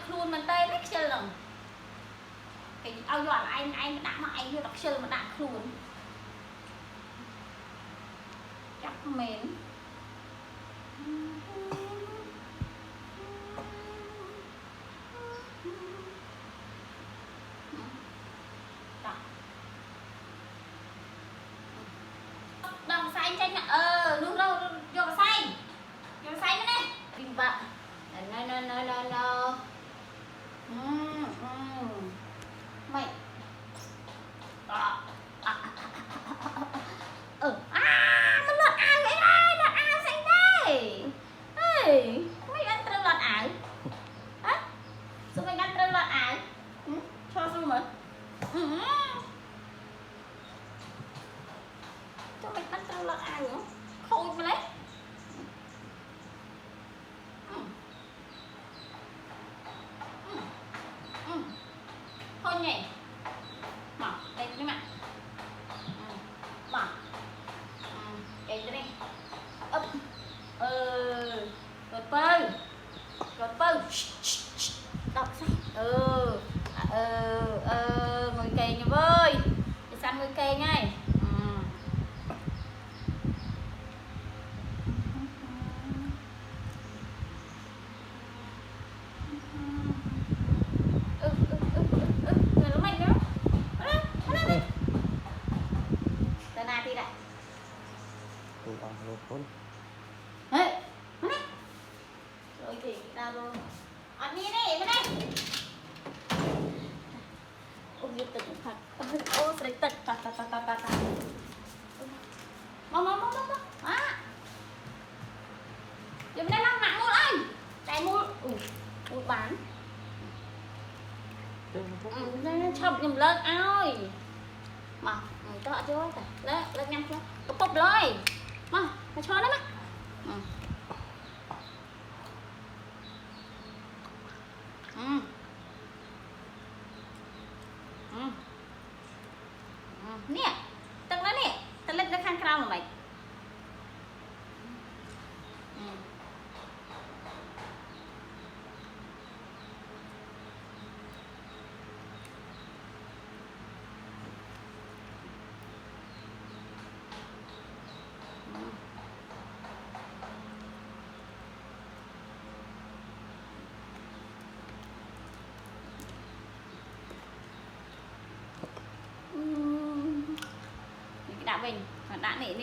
luôn mình tay rất chơi lòng cái ao dọn anh đã mà anh đọc chơi mà đã luôn chắc mến đồng xanh tranh luôn đâu vô xanh nữa này bình vợ no mày nó lọt áo vậy đây lọt áo xanh đây ê mấy anh trâu lọt áo hả sao mấy anh trâu lọt áo cho xong rồi cho mấy anh trâu lọt áo nữa khôi mà đấy thôi nhỉ mở đây cái mặt mở đây đây ấp rồi pơ đọc sai ngồi kề nha vơi để sang ngồi kề ngay rồi thì đâu rồi anh đi đây bên đây ôm như từng thật ô sợi tật ta mau giờ bên đây lăng nặng luôn anh chạy mua mua bán chọc nhầm lên ơi mà cho chưa lên nhanh chưa có bốcเลยmà cho đó mà nè tầng đó nè tầng lên khang khao mà mày đã bình đã nỉ